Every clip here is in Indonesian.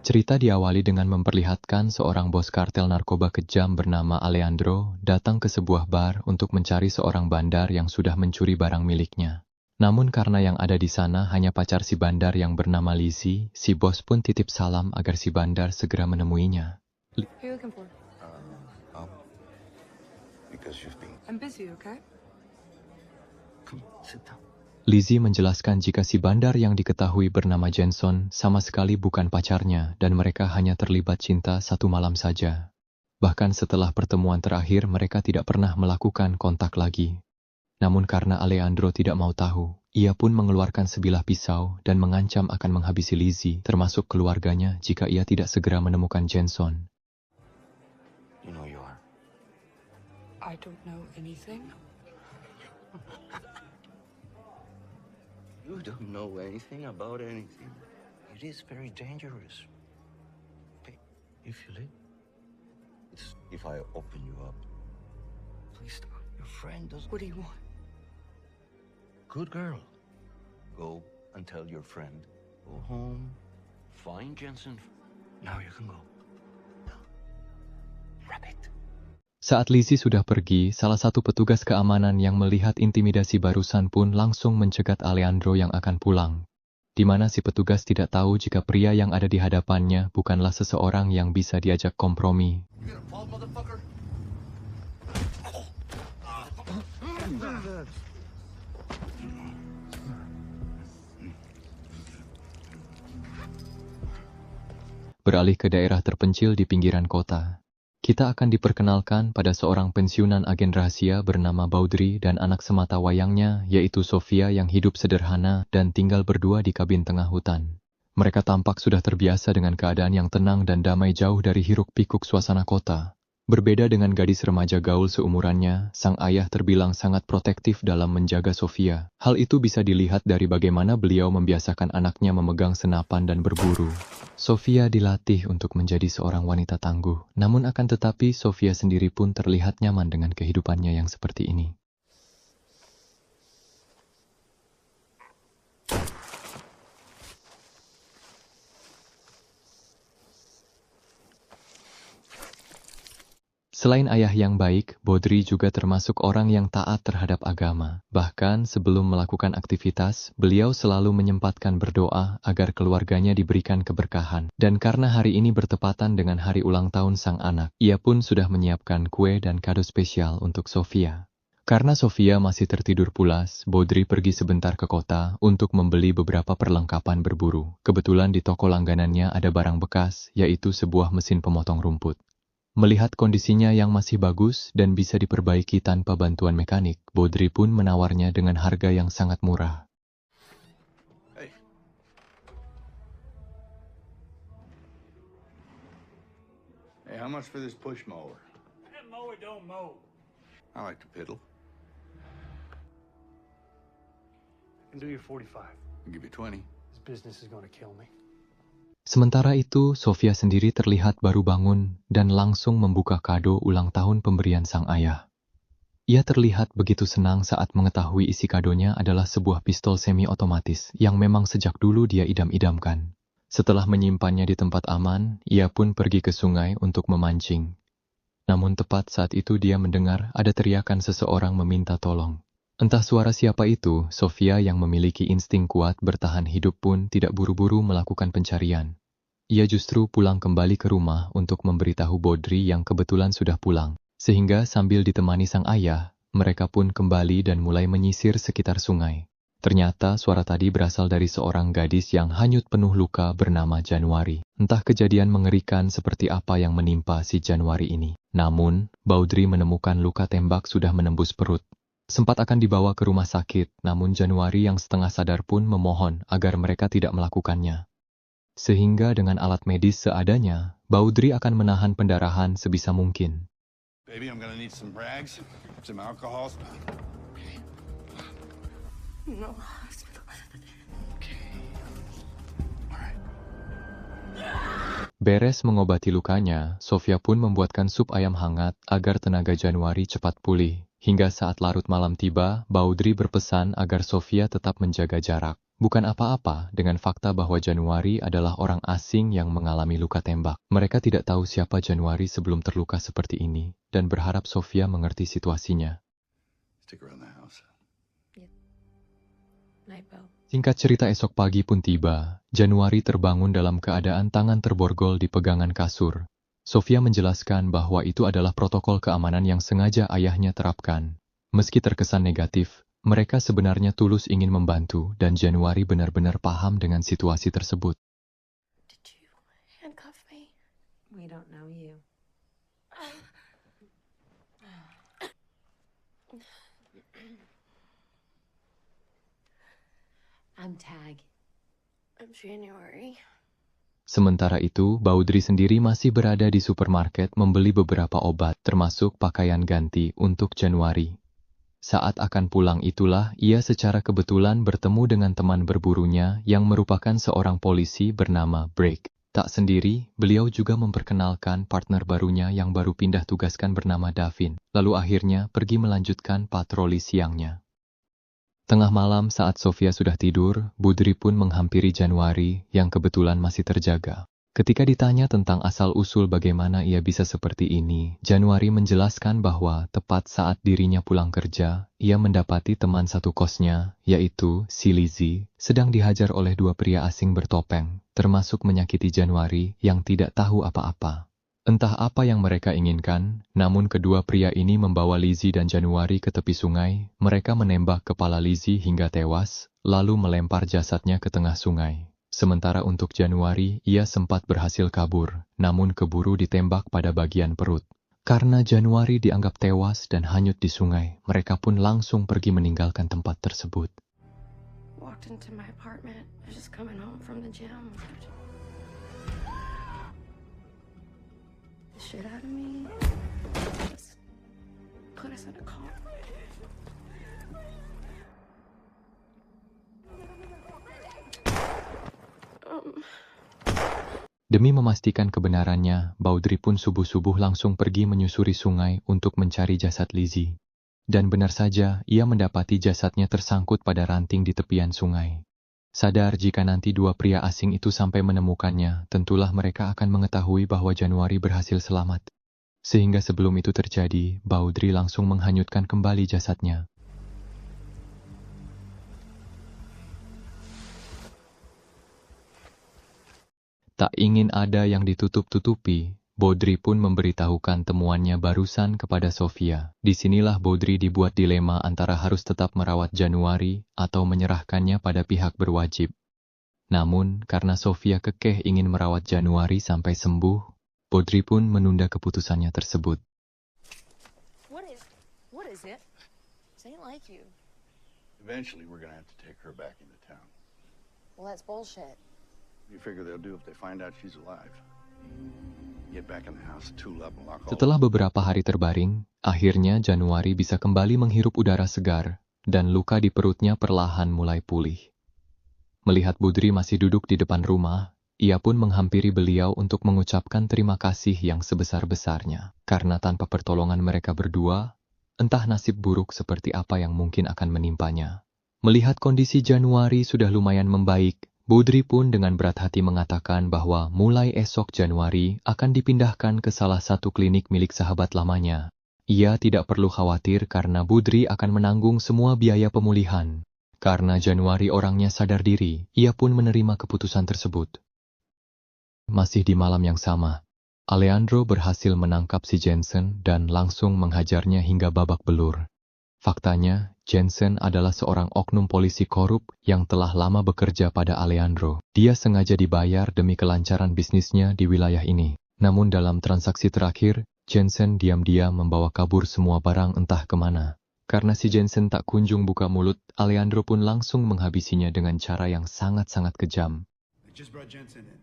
Cerita diawali dengan memperlihatkan seorang bos kartel narkoba kejam bernama Alejandro datang ke sebuah bar untuk mencari seorang bandar yang sudah mencuri barang miliknya. Namun karena yang ada di sana hanya pacar si bandar yang bernama Lizzie, si bos pun titip salam agar si bandar segera menemuinya. Who are you looking for? Because you've been... I'm busy, okay? Come, sit down. Lizzie menjelaskan jika si bandar yang diketahui bernama Jenson sama sekali bukan pacarnya dan mereka hanya terlibat cinta satu malam saja. Bahkan setelah pertemuan terakhir mereka tidak pernah melakukan kontak lagi. Namun karena Alejandro tidak mau tahu, ia pun mengeluarkan sebilah pisau dan mengancam akan menghabisi Lizzie termasuk keluarganya jika ia tidak segera menemukan Jenson. You know you are. I don't know anything. You don't know anything about anything. It is very dangerous. Okay, you feel it? It's if I open you up. Please stop. Your friend does... What do you want? Good girl. Go and tell your friend. Go home. Find Jensen. Now you can go. Rabbit. Saat Lizzie sudah pergi, salah satu petugas keamanan yang melihat intimidasi barusan pun langsung mencegat Alejandro yang akan pulang. Di mana si petugas tidak tahu jika pria yang ada di hadapannya bukanlah seseorang yang bisa diajak kompromi. Beralih ke daerah terpencil di pinggiran kota. Kita akan diperkenalkan pada seorang pensiunan agen rahasia bernama Baudry dan anak semata wayangnya yaitu Sofia yang hidup sederhana dan tinggal berdua di kabin tengah hutan. Mereka tampak sudah terbiasa dengan keadaan yang tenang dan damai jauh dari hiruk-pikuk suasana kota. Berbeda dengan gadis remaja gaul seumurannya, sang ayah terbilang sangat protektif dalam menjaga Sofia. Hal itu bisa dilihat dari bagaimana beliau membiasakan anaknya memegang senapan dan berburu. Sofia dilatih untuk menjadi seorang wanita tangguh, namun akan tetapi Sofia sendiri pun terlihat nyaman dengan kehidupannya yang seperti ini. Selain ayah yang baik, Baudry juga termasuk orang yang taat terhadap agama. Bahkan sebelum melakukan aktivitas, beliau selalu menyempatkan berdoa agar keluarganya diberikan keberkahan. Dan karena hari ini bertepatan dengan hari ulang tahun sang anak, ia pun sudah menyiapkan kue dan kado spesial untuk Sofia. Karena Sofia masih tertidur pulas, Baudry pergi sebentar ke kota untuk membeli beberapa perlengkapan berburu. Kebetulan di toko langganannya ada barang bekas, yaitu sebuah mesin pemotong rumput. Melihat kondisinya yang masih bagus dan bisa diperbaiki tanpa bantuan mekanik, Baudry pun menawarnya dengan harga yang sangat murah. Hey. Hey, how much for this push mower? That mower don't mow. I like to piddle. I can do your 45. I'll give you 20. This business is gonna kill me. Sementara itu, Sofia sendiri terlihat baru bangun dan langsung membuka kado ulang tahun pemberian sang ayah. Ia terlihat begitu senang saat mengetahui isi kadonya adalah sebuah pistol semi-otomatis yang memang sejak dulu dia idam-idamkan. Setelah menyimpannya di tempat aman, ia pun pergi ke sungai untuk memancing. Namun tepat saat itu dia mendengar ada teriakan seseorang meminta tolong. Entah suara siapa itu, Sofia yang memiliki insting kuat bertahan hidup pun tidak buru-buru melakukan pencarian. Ia justru pulang kembali ke rumah untuk memberitahu Baudry yang kebetulan sudah pulang. Sehingga sambil ditemani sang ayah, mereka pun kembali dan mulai menyisir sekitar sungai. Ternyata suara tadi berasal dari seorang gadis yang hanyut penuh luka bernama Januari. Entah kejadian mengerikan seperti apa yang menimpa si Januari ini. Namun, Baudry menemukan luka tembak sudah menembus perut. Sempat akan dibawa ke rumah sakit, namun Januari yang setengah sadar pun memohon agar mereka tidak melakukannya. Sehingga dengan alat medis seadanya, Baudry akan menahan pendarahan sebisa mungkin. Baby, I'm gonna need some rags, some alcohol. No. Okay. All right. Beres mengobati lukanya, Sofia pun membuatkan sup ayam hangat agar tenaga Januari cepat pulih. Hingga saat larut malam tiba, Baudry berpesan agar Sofia tetap menjaga jarak. bukan apa-apa dengan fakta bahwa Januari adalah orang asing yang mengalami luka tembak. Mereka tidak tahu siapa Januari sebelum terluka seperti ini, dan berharap Sofia mengerti situasinya. Stick around the house. Night, Bill. Singkat cerita, esok pagi pun tiba. Januari terbangun dalam keadaan tangan terborgol di pegangan kasur. Sofia menjelaskan bahwa itu adalah protokol keamanan yang sengaja ayahnya terapkan. Meski terkesan negatif, mereka sebenarnya tulus ingin membantu dan Januari benar-benar paham dengan situasi tersebut. Did you handcuff me? We don't know you. I'm Tag. I'm January. Sementara itu, Baudry sendiri masih berada di supermarket membeli beberapa obat, termasuk pakaian ganti untuk Januari. Saat akan pulang itulah, ia secara kebetulan bertemu dengan teman berburunya yang merupakan seorang polisi bernama Blake. Tak sendiri, beliau juga memperkenalkan partner barunya yang baru pindah tugaskan bernama Davin. Lalu akhirnya pergi melanjutkan patroli siangnya. Tengah malam saat Sofia sudah tidur, Baudry pun menghampiri Januari yang kebetulan masih terjaga. Ketika ditanya tentang asal-usul bagaimana ia bisa seperti ini, Januari menjelaskan bahwa tepat saat dirinya pulang kerja, ia mendapati teman satu kosnya, yaitu si Lizzie, sedang dihajar oleh dua pria asing bertopeng, termasuk menyakiti Januari yang tidak tahu apa-apa. Entah apa yang mereka inginkan, namun kedua pria ini membawa Lizzie dan Januari ke tepi sungai. Mereka menembak kepala Lizzie hingga tewas, lalu melempar jasadnya ke tengah sungai. Sementara untuk Januari, ia sempat berhasil kabur, namun keburu ditembak pada bagian perut. Karena Januari dianggap tewas dan hanyut di sungai, mereka pun langsung pergi meninggalkan tempat tersebut. Walked into my apartment. I was just coming home from the gym. The shit out of me. Just put us in a car. Demi memastikan kebenarannya, Baudry pun subuh-subuh langsung pergi menyusuri sungai untuk mencari jasad Lizzie. Dan benar saja, ia mendapati jasadnya tersangkut pada ranting di tepian sungai. Sadar jika nanti dua pria asing itu sampai menemukannya, tentulah mereka akan mengetahui bahwa Januari berhasil selamat. Sehingga sebelum itu terjadi, Baudry langsung menghanyutkan kembali jasadnya. Tak ingin ada yang ditutup-tutupi, Baudry pun memberitahukan temuannya barusan kepada Sofia. Disinilah Baudry dibuat dilema antara harus tetap merawat Januari atau menyerahkannya pada pihak berwajib. Namun, karena Sofia kekeh ingin merawat Januari sampai sembuh, Baudry pun menunda keputusannya tersebut. What is it? This ain't like you. Eventually, we're gonna have to take her back into town. Well, that's bullshit. You figure they'll do if they find out she's alive? Get back in the house, tool up, and lock all. Setelah beberapa hari terbaring, akhirnya Januari bisa kembali menghirup udara segar, dan luka di perutnya perlahan mulai pulih. Melihat Baudry masih duduk di depan rumah, ia pun menghampiri beliau untuk mengucapkan terima kasih yang sebesar-besarnya. Karena tanpa pertolongan mereka berdua, entah nasib buruk seperti apa yang mungkin akan menimpanya. Melihat kondisi Januari sudah lumayan membaik, Baudry pun dengan berat hati mengatakan bahwa mulai esok Januari akan dipindahkan ke salah satu klinik milik sahabat lamanya. Ia tidak perlu khawatir karena Baudry akan menanggung semua biaya pemulihan. Karena Januari orangnya sadar diri, ia pun menerima keputusan tersebut. Masih di malam yang sama, Alejandro berhasil menangkap si Jensen dan langsung menghajarnya hingga babak belur. Faktanya, Jensen adalah seorang oknum polisi korup yang telah lama bekerja pada Alejandro. Dia sengaja dibayar demi kelancaran bisnisnya di wilayah ini. Namun dalam transaksi terakhir, Jensen diam-diam membawa kabur semua barang entah kemana. Karena si Jensen tak kunjung buka mulut, Alejandro pun langsung menghabisinya dengan cara yang sangat-sangat kejam. I just brought Jensen in.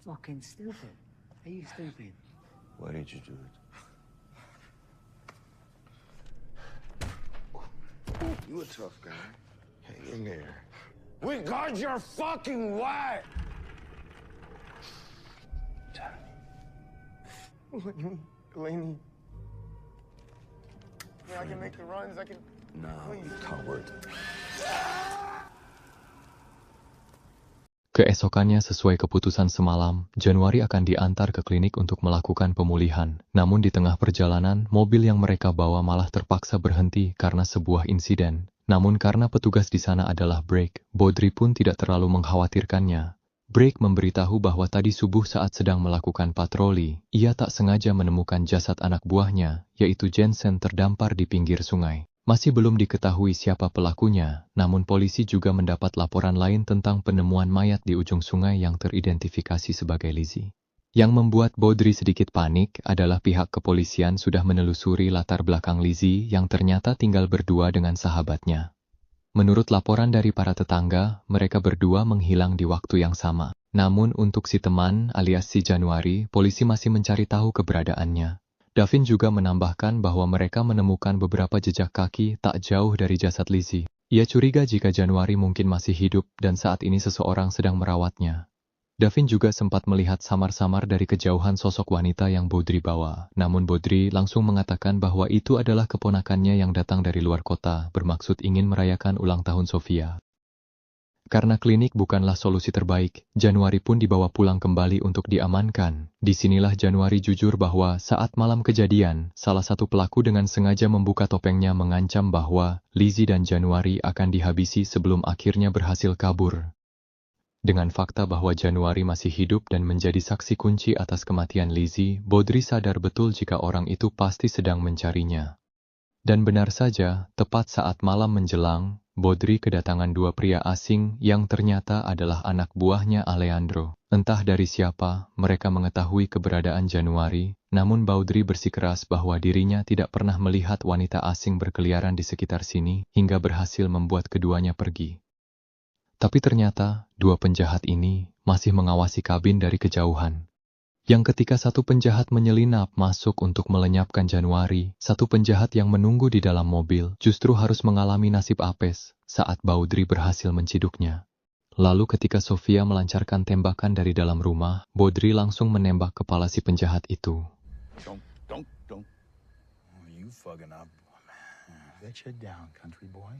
Fucking stupid. Are you stupid? Why did you do it? You a tough guy. Hang in there. We got your fucking wife! Delaney. I can make the runs. I can. No, you coward. Keesokannya sesuai keputusan semalam, Januari akan diantar ke klinik untuk melakukan pemulihan. Namun di tengah perjalanan, mobil yang mereka bawa malah terpaksa berhenti karena sebuah insiden. Namun karena petugas di sana adalah Blake, Baudry pun tidak terlalu mengkhawatirkannya. Blake memberitahu bahwa tadi subuh saat sedang melakukan patroli, ia tak sengaja menemukan jasad anak buahnya, yaitu Jensen terdampar di pinggir sungai. Masih belum diketahui siapa pelakunya, namun polisi juga mendapat laporan lain tentang penemuan mayat di ujung sungai yang teridentifikasi sebagai Lizzie. Yang membuat Baudry sedikit panik adalah pihak kepolisian sudah menelusuri latar belakang Lizzie yang ternyata tinggal berdua dengan sahabatnya. Menurut laporan dari para tetangga, mereka berdua menghilang di waktu yang sama. Namun untuk si teman alias si Januari, polisi masih mencari tahu keberadaannya. Davin juga menambahkan bahwa mereka menemukan beberapa jejak kaki tak jauh dari jasad Lizzie. Ia curiga jika Januari mungkin masih hidup dan saat ini seseorang sedang merawatnya. Davin juga sempat melihat samar-samar dari kejauhan sosok wanita yang Baudry bawa. Namun Baudry langsung mengatakan bahwa itu adalah keponakannya yang datang dari luar kota, bermaksud ingin merayakan ulang tahun Sofia. Karena klinik bukanlah solusi terbaik, Januari pun dibawa pulang kembali untuk diamankan. Disinilah Januari jujur bahwa saat malam kejadian, salah satu pelaku dengan sengaja membuka topengnya mengancam bahwa Lizzie dan Januari akan dihabisi sebelum akhirnya berhasil kabur. Dengan fakta bahwa Januari masih hidup dan menjadi saksi kunci atas kematian Lizzie, Baudry sadar betul jika orang itu pasti sedang mencarinya. Dan benar saja, tepat saat malam menjelang, Baudry kedatangan dua pria asing yang ternyata adalah anak buahnya Alejandro. Entah dari siapa, mereka mengetahui keberadaan Januari, namun Baudry bersikeras bahwa dirinya tidak pernah melihat wanita asing berkeliaran di sekitar sini hingga berhasil membuat keduanya pergi. Tapi ternyata, dua penjahat ini masih mengawasi kabin dari kejauhan. Yang ketika satu penjahat menyelinap masuk untuk melenyapkan Januari, satu penjahat yang menunggu di dalam mobil justru harus mengalami nasib apes saat Baudry berhasil menciduknya. Lalu ketika Sofia melancarkan tembakan dari dalam rumah, Baudry langsung menembak kepala si penjahat itu. Don't. Oh, you fucking up. Let you down, country boy.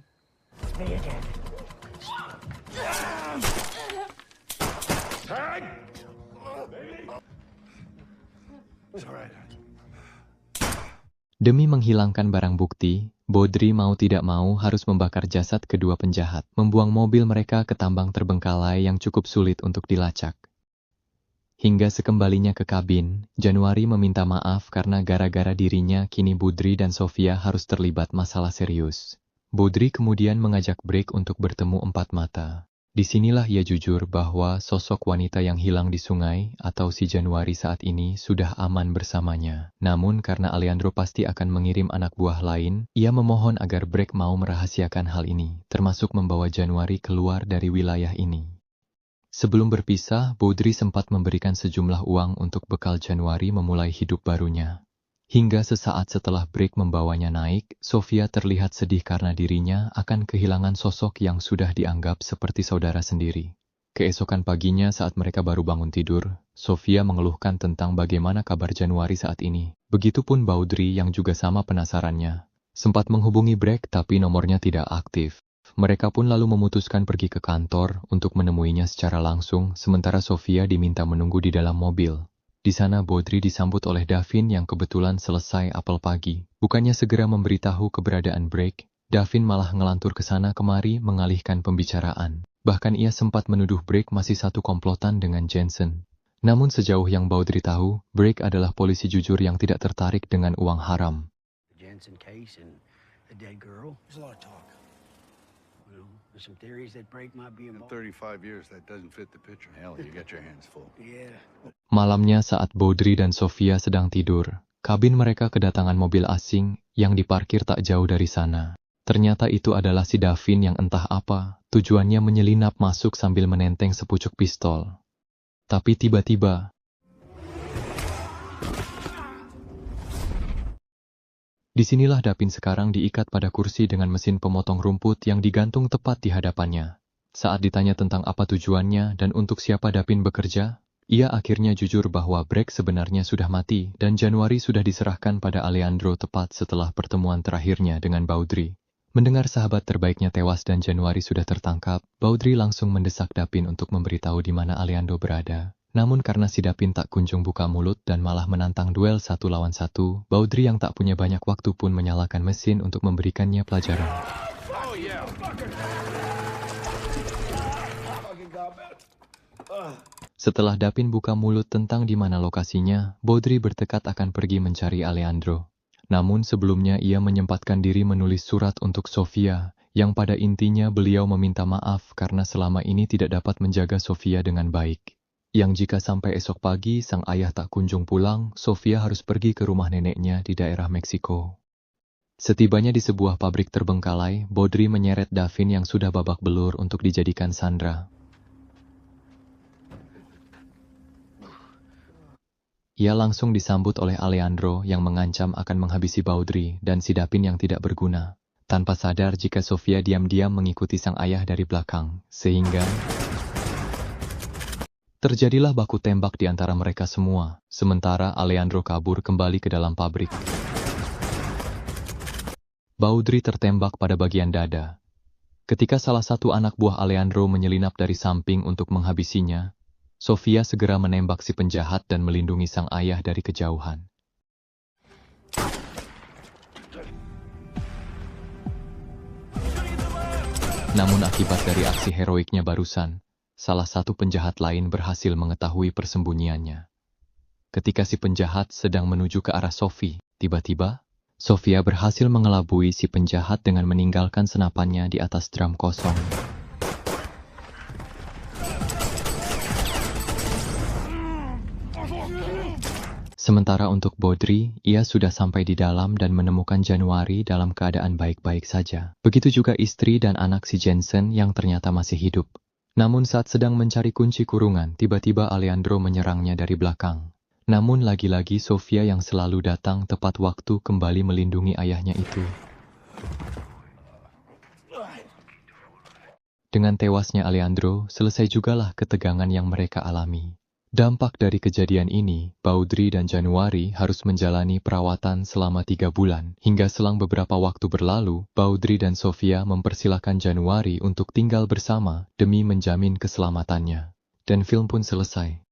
Demi menghilangkan barang bukti, Baudry mau tidak mau harus membakar jasad kedua penjahat, membuang mobil mereka ke tambang terbengkalai yang cukup sulit untuk dilacak. Hingga sekembalinya ke kabin, Januari meminta maaf karena gara-gara dirinya kini Baudry dan Sofia harus terlibat masalah serius. Baudry kemudian mengajak Blake untuk bertemu empat mata. Disinilah ia jujur bahwa sosok wanita yang hilang di sungai atau si Januari saat ini sudah aman bersamanya. Namun karena Alejandro pasti akan mengirim anak buah lain, ia memohon agar Blake mau merahasiakan hal ini, termasuk membawa Januari keluar dari wilayah ini. Sebelum berpisah, Baudry sempat memberikan sejumlah uang untuk bekal Januari memulai hidup barunya. Hingga sesaat setelah Blake membawanya naik, Sofia terlihat sedih karena dirinya akan kehilangan sosok yang sudah dianggap seperti saudara sendiri. Keesokan paginya saat mereka baru bangun tidur, Sofia mengeluhkan tentang bagaimana kabar Januari saat ini. Begitupun Baudry yang juga sama penasarannya. Sempat menghubungi Blake tapi nomornya tidak aktif. Mereka pun lalu memutuskan pergi ke kantor untuk menemuinya secara langsung, sementara Sofia diminta menunggu di dalam mobil. Di sana Baudry disambut oleh Davin yang kebetulan selesai apel pagi. Bukannya segera memberitahu keberadaan Blake, Davin malah ngelantur ke sana kemari mengalihkan pembicaraan. Bahkan ia sempat menuduh Blake masih satu komplotan dengan Jensen. Namun sejauh yang Baudry tahu, Blake adalah polisi jujur yang tidak tertarik dengan uang haram. Jensen case and a dead girl. There's a lot of talk. There's some theories that Blake might be In involved. 35 years, that doesn't fit the picture. Hell, you got your hands full. Yeah. Malamnya saat Baudry dan Sofia sedang tidur, kabin mereka kedatangan mobil asing yang diparkir tak jauh dari sana. Ternyata itu adalah si Davin yang entah apa, tujuannya menyelinap masuk sambil menenteng sepucuk pistol. Tapi tiba-tiba, disinilah Davin sekarang diikat pada kursi dengan mesin pemotong rumput yang digantung tepat di hadapannya. Saat ditanya tentang apa tujuannya dan untuk siapa Davin bekerja, ia akhirnya jujur bahwa Blake sebenarnya sudah mati dan Januari sudah diserahkan pada Alejandro tepat setelah pertemuan terakhirnya dengan Baudry. Mendengar sahabat terbaiknya tewas dan Januari sudah tertangkap, Baudry langsung mendesak Dapin untuk memberitahu di mana Alejandro berada. Namun karena si Dapin tak kunjung buka mulut dan malah menantang duel 1 lawan 1, Baudry yang tak punya banyak waktu pun menyalakan mesin untuk memberikannya pelajaran. Setelah Dapin buka mulut tentang di mana lokasinya, Baudry bertekad akan pergi mencari Alejandro. Namun sebelumnya ia menyempatkan diri menulis surat untuk Sofia, yang pada intinya beliau meminta maaf karena selama ini tidak dapat menjaga Sofia dengan baik. Yang jika sampai esok pagi sang ayah tak kunjung pulang, Sofia harus pergi ke rumah neneknya di daerah Meksiko. Setibanya di sebuah pabrik terbengkalai, Baudry menyeret Davin yang sudah babak belur untuk dijadikan sandera. Ia langsung disambut oleh Alejandro yang mengancam akan menghabisi Baudry dan si Dapin yang tidak berguna, tanpa sadar jika Sofia diam-diam mengikuti sang ayah dari belakang, sehingga terjadilah baku tembak di antara mereka semua, sementara Alejandro kabur kembali ke dalam pabrik. Baudry tertembak pada bagian dada. Ketika salah satu anak buah Alejandro menyelinap dari samping untuk menghabisinya, Sofia segera menembak si penjahat dan melindungi sang ayah dari kejauhan. Namun akibat dari aksi heroiknya barusan, salah satu penjahat lain berhasil mengetahui persembunyiannya. Ketika si penjahat sedang menuju ke arah Sophie, tiba-tiba, Sofia berhasil mengelabui si penjahat dengan meninggalkan senapannya di atas drum kosong. Sementara untuk Baudry, ia sudah sampai di dalam dan menemukan Januari dalam keadaan baik-baik saja. Begitu juga istri dan anak si Jensen yang ternyata masih hidup. Namun saat sedang mencari kunci kurungan, tiba-tiba Alejandro menyerangnya dari belakang. Namun lagi-lagi Sofia yang selalu datang tepat waktu kembali melindungi ayahnya itu. Dengan tewasnya Alejandro, selesai jugalah ketegangan yang mereka alami. Dampak dari kejadian ini, Baudry dan Januari harus menjalani perawatan selama 3 bulan. Hingga selang beberapa waktu berlalu, Baudry dan Sofia mempersilahkan Januari untuk tinggal bersama demi menjamin keselamatannya. Dan film pun selesai.